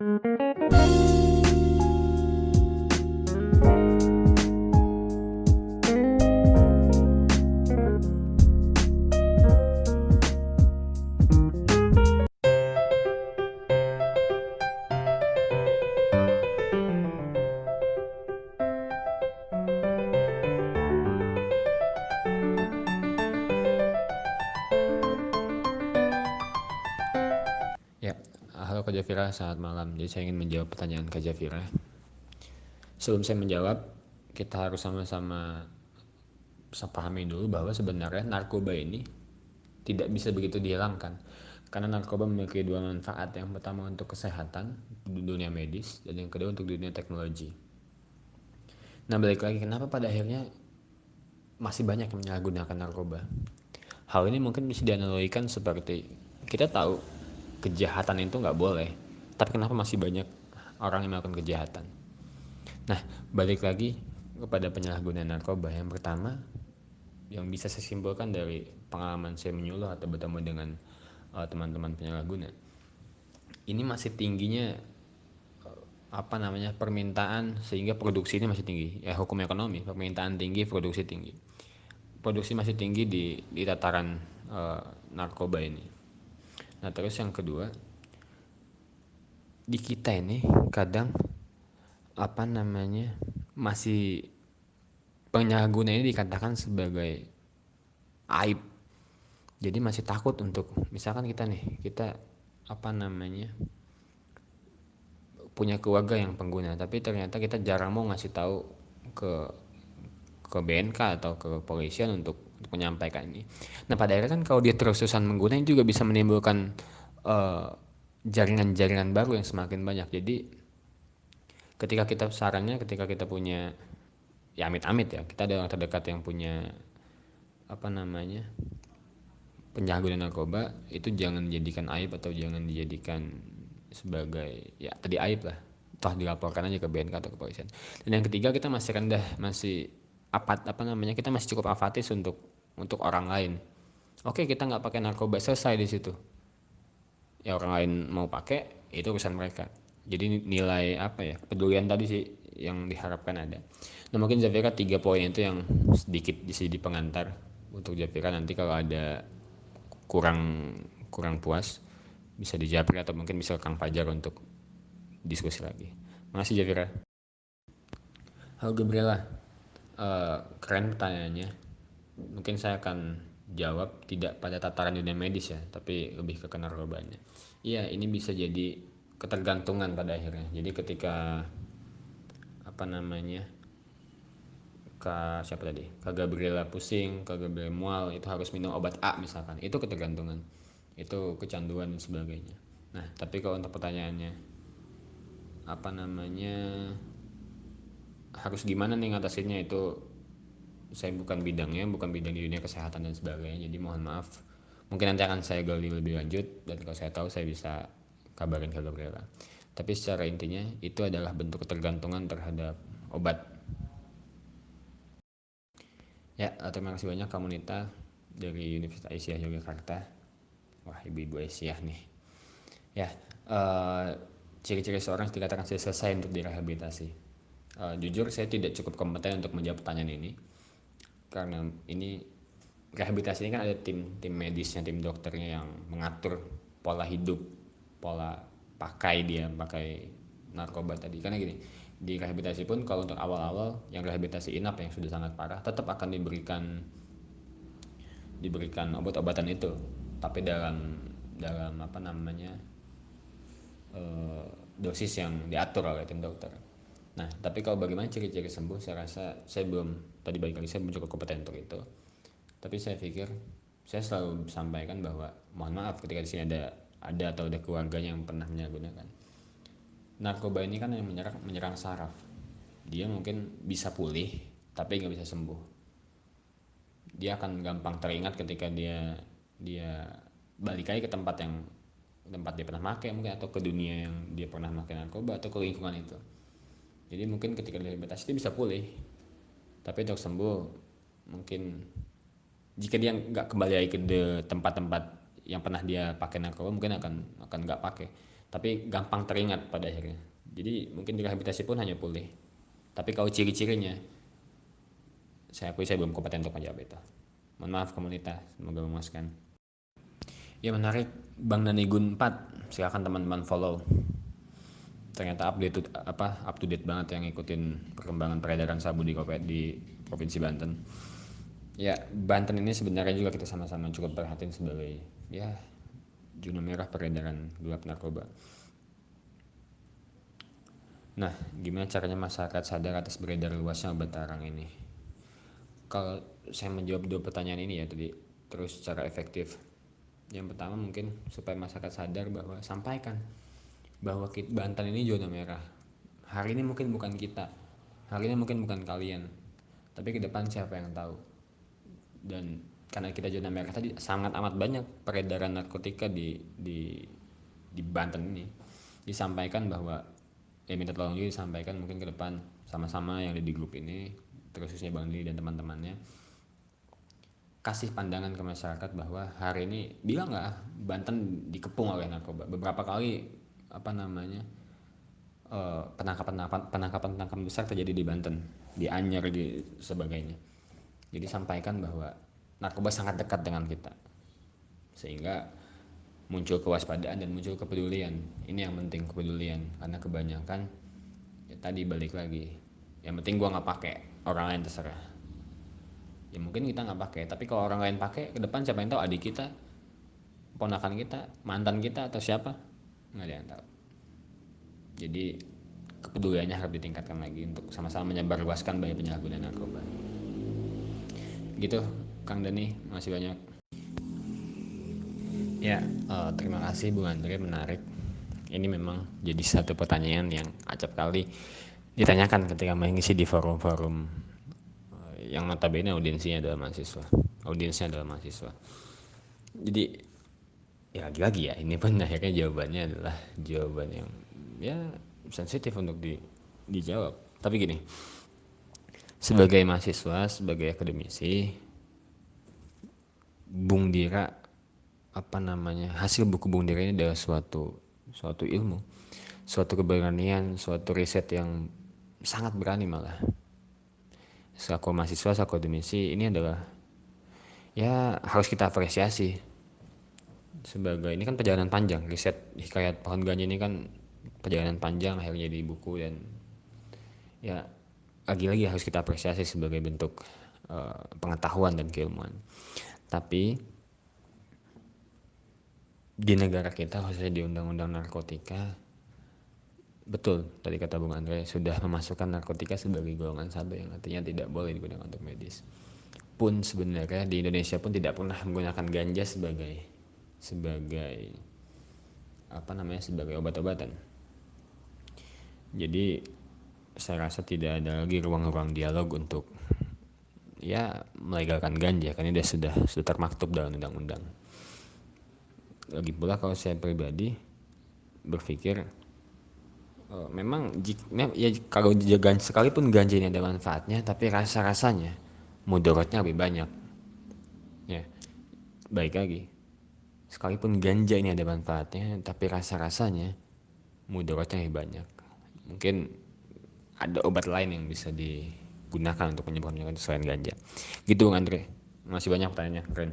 Ya, halo Kak Jafira, selamat malam. Jadi saya ingin menjawab pertanyaan Kak Jafira. Sebelum saya menjawab, kita harus sama-sama pahami dulu bahwa sebenarnya narkoba ini tidak bisa begitu dihilangkan. Karena narkoba memiliki dua manfaat. Yang pertama untuk kesehatan di dunia medis, dan yang kedua untuk dunia teknologi. Nah, balik lagi, kenapa pada akhirnya masih banyak yang menyalahgunakan narkoba? Hal ini mungkin bisa dianalogikan seperti kita tahu kejahatan itu nggak boleh, tapi kenapa masih banyak orang yang melakukan kejahatan? Nah, balik lagi kepada penyalahgunaan narkoba. Yang pertama, yang bisa saya simpulkan dari pengalaman saya menyuluh atau bertemu dengan teman-teman penyalahguna, ini masih tingginya permintaan sehingga produksi ini masih tinggi. Ya, hukum ekonomi, permintaan tinggi, produksi tinggi. Produksi masih tinggi di tataran narkoba ini. Nah, terus yang kedua, di kita ini kadang masih penyalahguna ini dikatakan sebagai aib. Jadi masih takut untuk, misalkan kita punya keluarga yang pengguna, tapi ternyata kita jarang mau ngasih tahu ke BNK atau ke kepolisian untuk menyampaikan ini. Nah, pada akhirnya kan kalau dia terus-terusan menggunakan juga bisa menimbulkan uh, jaringan-jaringan baru yang semakin banyak. Jadi ketika kita punya, ya amit-amit ya, kita ada orang terdekat yang punya apa namanya penyalahgunaan narkoba, itu jangan dijadikan aib atau jangan dijadikan sebagai, ya tadi, aib lah. Toh dilaporkan aja ke BNK atau kepolisian. Dan yang ketiga, kita masih rendah, masih kita masih cukup apatis untuk orang lain. Oke, kita nggak pakai narkoba, selesai di situ. Ya orang lain mau pakai, itu urusan mereka. Jadi nilai kepedulian tadi sih yang diharapkan ada. Nah, mungkin Zafira 3 poin itu yang sedikit di pengantar untuk Zafira, nanti kalau ada kurang kurang puas bisa di Japri atau mungkin bisa ke Kang Fajar untuk diskusi lagi. Makasih Jafira. Halo Gabriela. Keren pertanyaannya. Mungkin saya akan jawab tidak pada tataran dunia medis ya, tapi lebih ke narkobanya. Iya, ini bisa jadi ketergantungan pada akhirnya. Jadi ketika apa namanya siapa tadi, Kak Gabriela pusing, Kak Gabriela mual, itu harus minum obat A misalkan, itu ketergantungan, itu kecanduan dan sebagainya. Nah, tapi kalau untuk pertanyaannya apa namanya harus gimana nih ngatasinnya, itu saya bukan bidangnya, bukan bidang di dunia kesehatan dan sebagainya, jadi mohon maaf, mungkin nanti akan saya gali lebih lanjut, dan kalau saya tahu saya bisa kabarin ke Gabriela. Tapi secara intinya itu adalah bentuk ketergantungan terhadap obat. Ya, terima kasih banyak Kamunita dari Universitas Aisyah Yogyakarta. Wah, ibu-ibu Aisyah nih. Ya, ciri-ciri seorang dikatakan sudah selesai untuk direhabilitasi. Jujur saya tidak cukup kompeten untuk menjawab pertanyaan ini, karena ini rehabilitasi ini kan ada tim medisnya, tim dokternya yang mengatur pola hidup, pola pakai narkoba tadi. Karena gini, di rehabilitasi pun kalau untuk awal-awal yang rehabilitasi inap yang sudah sangat parah, tetap akan diberikan obat-obatan itu, tapi dalam dalam dosis yang diatur oleh tim dokter. Nah, tapi kalau bagaimana ciri-ciri sembuh, saya rasa saya belum, tadi balik lagi, saya belum cukup kompeten untuk itu. Tapi saya pikir saya selalu sampaikan bahwa mohon maaf ketika di sini ada atau ada keluarganya yang pernah menyalahgunakan. Narkoba ini kan yang menyerang saraf. Dia mungkin bisa pulih, tapi nggak bisa sembuh. Dia akan gampang teringat ketika dia dia balik lagi ke tempat dia pernah pakai mungkin, atau ke dunia yang dia pernah pakai narkoba, atau ke lingkungan itu. Jadi mungkin ketika direhabilitasi dia bisa pulih, tapi untuk sembuh mungkin, jika dia nggak kembali lagi ke tempat-tempat yang pernah dia pakai narkoba, mungkin akan nggak pakai. tapi gampang teringat pada akhirnya. Jadi mungkin direhabilitasi pun hanya pulih. Tapi kalau ciri-cirinya, saya akui saya belum kompeten untuk menjawab itu. Mohon maaf komunitas, semoga memuaskan. Ya menarik, Bang Danigun 4, silakan teman-teman follow. Ternyata up to date banget yang ngikutin perkembangan peredaran sabu di Provinsi Banten. Ya, Banten ini sebenarnya juga kita sama-sama cukup perhatiin sebagai ya zona merah peredaran gelap narkoba. Nah, gimana caranya masyarakat sadar atas beredar luasnya obat terlarang ini? Kalau saya menjawab dua pertanyaan ini ya tadi, terus secara efektif. Yang pertama mungkin supaya masyarakat sadar bahwa sampaikan bahwa Banten ini zona merah. Hari ini mungkin bukan kita, hari ini mungkin bukan kalian, tapi ke depan siapa yang tahu. Dan karena kita zona merah tadi sangat amat banyak peredaran narkotika di Banten ini, disampaikan bahwa ya minta tolong juga disampaikan mungkin ke depan sama-sama yang ada di grup ini, terkhususnya Bang Dili dan teman-temannya, kasih pandangan ke masyarakat bahwa hari ini bilang nggak Banten dikepung oleh narkoba. Beberapa kali penangkapan besar terjadi di Banten, di Anyer di sebagainya. Jadi sampaikan bahwa narkoba sangat dekat dengan kita, sehingga muncul kewaspadaan dan muncul kepedulian. Ini yang penting, kepedulian, karena kebanyakan ya tadi balik lagi, yang penting gua nggak pakai, orang lain terserah. Ya mungkin kita nggak pakai, tapi kalau orang lain pakai ke depan siapa yang tahu, adik kita, ponakan kita, mantan kita, atau siapa, nggak ada yang tahu. Jadi kepeduliannya harus ditingkatkan lagi untuk sama-sama menyebarluaskan bahaya penyalahgunaan narkoba. Gitu Kang Dani, masih banyak. Ya, terima kasih Bung Andre, menarik. Ini memang jadi satu pertanyaan yang acap kali ditanyakan ketika mengisi di forum-forum yang notabene audiensnya adalah mahasiswa. Jadi ya lagi-lagi ya, ini pun akhirnya jawabannya adalah jawaban yang ya sensitif untuk dijawab. Tapi gini, sebagai mahasiswa, sebagai akademisi, Bung Dira hasil buku Bung Dira ini adalah suatu ilmu, suatu keberanian, suatu riset yang sangat berani malah. Selaku mahasiswa, selaku akademisi, ini adalah ya harus kita apresiasi. Sebagai ini kan perjalanan panjang, riset hikayat pohon ganja ini kan perjalanan panjang akhirnya jadi buku, dan ya lagi-lagi harus kita apresiasi sebagai bentuk pengetahuan dan keilmuan. Tapi di negara kita, khususnya di undang-undang narkotika, betul tadi kata Bung Andre, sudah memasukkan narkotika sebagai golongan 1, yang artinya tidak boleh digunakan untuk medis. Pun sebenarnya di Indonesia pun tidak pernah menggunakan ganja sebagai sebagai obat-obatan. Jadi saya rasa tidak ada lagi ruang-ruang dialog untuk ya melegalkan ganja, karena dia sudah termaktub dalam undang-undang. Lagi pula kalau saya pribadi berpikir memang ya kalau sekalipun ganja ini ada manfaatnya, tapi rasa-rasanya mudaratnya lebih banyak. Ya, baik lagi, sekalipun ganja ini ada manfaatnya, tapi rasa-rasanya mudaratnya lebih banyak. Mungkin ada obat lain yang bisa digunakan untuk penyembuhan penyakit selain ganja. Gitu Andre, masih banyak pertanyaannya, keren.